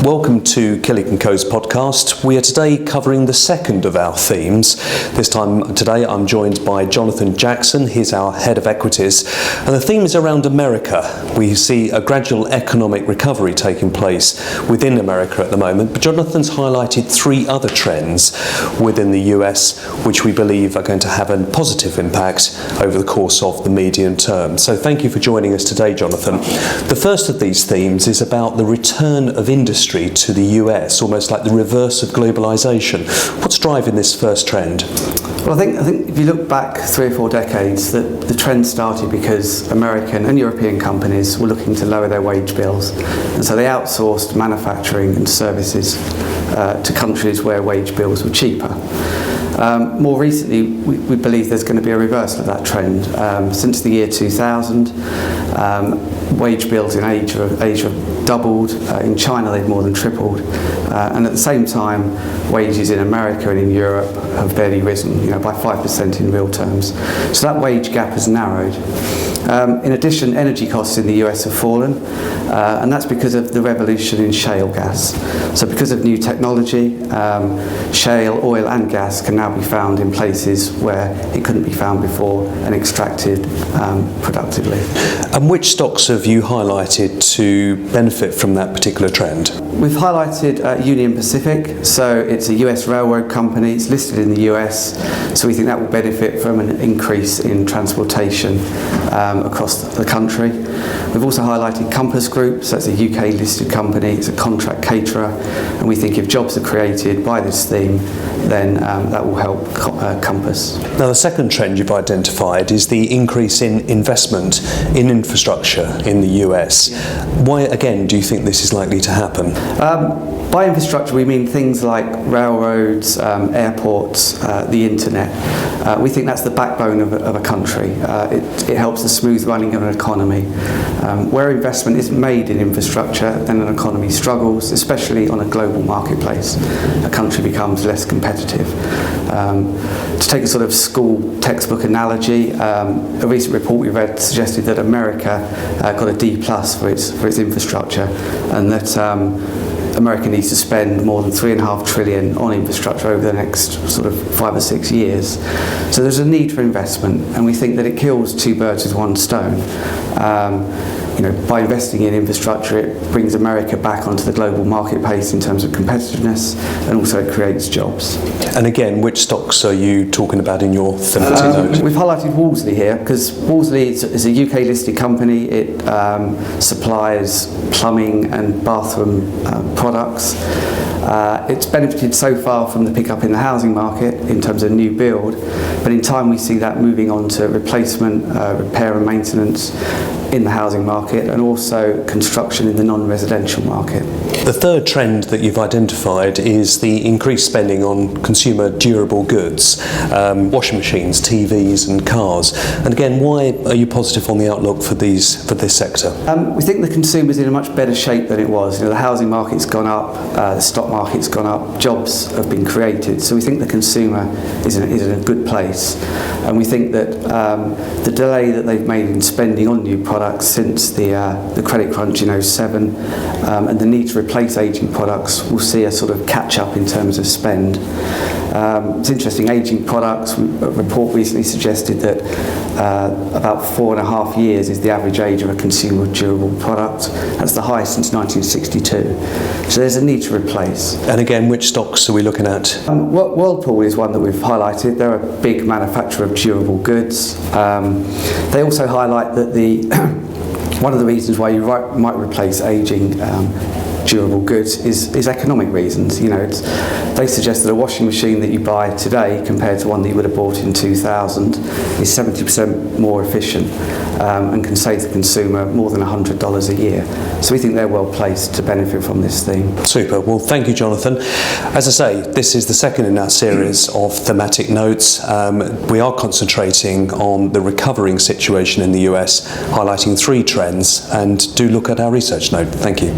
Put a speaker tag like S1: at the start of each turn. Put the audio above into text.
S1: Welcome to Killik Co's podcast. We are today covering the second of our themes. Today I'm joined by Jonathan Jackson. He's our head of Equities, and the theme is around America. We see a gradual economic recovery taking place within America at the moment, but Jonathan's highlighted three other trends within the US which we believe are going to have a positive impact over the course of the medium term. So thank you for joining us today, Jonathan. The first of these themes is about the return of industry to the US, almost like the reverse of globalisation. What's driving this first trend?
S2: Well, I think if you look back 3 or 4 decades, the trend started because American and European companies were looking to lower their wage bills, and so they outsourced manufacturing and services to countries where wage bills were cheaper. More recently, we believe there's going to be a reversal of that trend. Since the year 2000, wage bills in Asia have doubled. In China, they've more than tripled. And at the same time, wages in America and in Europe have barely risen, by 5% in real terms. So that wage gap has narrowed. In addition, energy costs in the US have fallen, and that's because of the revolution in shale gas. So because of new technology, shale, oil and gas can now be found in places where it couldn't be found before and extracted productively.
S1: And which stocks have you highlighted to benefit from that particular trend?
S2: We've highlighted Union Pacific, so it's a US railroad company, it's listed in the US, so we think that will benefit from an increase in transportation across the country. We've also highlighted Compass Group, so it's a UK listed company, it's a contract caterer, and we think if jobs are created by this theme, then that will help Compass.
S1: Now, the second trend you've identified is the increase in investment in infrastructure in the US. Why, again, do you think this is likely to happen?
S2: By infrastructure, we mean things like railroads, airports, the internet. We think that's the backbone of a country. It helps the smooth running of an economy. Where investment isn't made in infrastructure, then an economy struggles, especially on a global marketplace. A country becomes less competitive. To take a sort of school textbook analogy, a recent report we read suggested that America got a D+ for its infrastructure, and that America needs to spend more than $3.5 trillion on infrastructure over the next sort of 5 or 6 years. So there's a need for investment, and we think that it kills two birds with one stone. By investing in infrastructure, it brings America back onto the global marketplace in terms of competitiveness, and also it creates jobs.
S1: And again, which stocks are you talking about in your thematic note?
S2: We've highlighted Wolseley here because Wolseley is a UK listed company. It supplies plumbing and bathroom products. It's benefited so far from the pickup in the housing market in terms of new build, but in time we see that moving on to replacement, repair and maintenance in the housing market, and also construction in the non-residential market.
S1: The third trend that you've identified is the increased spending on consumer durable goods, washing machines, TVs and cars. And again, why are you positive on the outlook for this sector?
S2: We think the consumer's in a much better shape than it was. The housing market's gone up, the stock market's gone up, jobs have been created, so we think the consumer is in a good place. And we think that the delay that they've made in spending on new products since the credit crunch in 2007 and the need to replace aging products will see a sort of catch up in terms of spend. It's interesting, aging products, a report recently suggested that about 4.5 years is the average age of a consumer durable product. That's the highest since 1962. So there's a need to replace.
S1: And again, which stocks are we looking at?
S2: Whirlpool is one that we've highlighted. They're a big manufacturer of durable goods. They also highlight that one of the reasons why you might replace aging durable goods is economic reasons. They suggest that a washing machine that you buy today compared to one that you would have bought in 2000 is 70% more efficient and can save the consumer more than $100 a year. So we think they're well placed to benefit from this theme.
S1: Super. Well, thank you, Jonathan. As I say, this is the second in our series of thematic notes. We are concentrating on the recovering situation in the US, highlighting three trends, and do look at our research note. Thank you.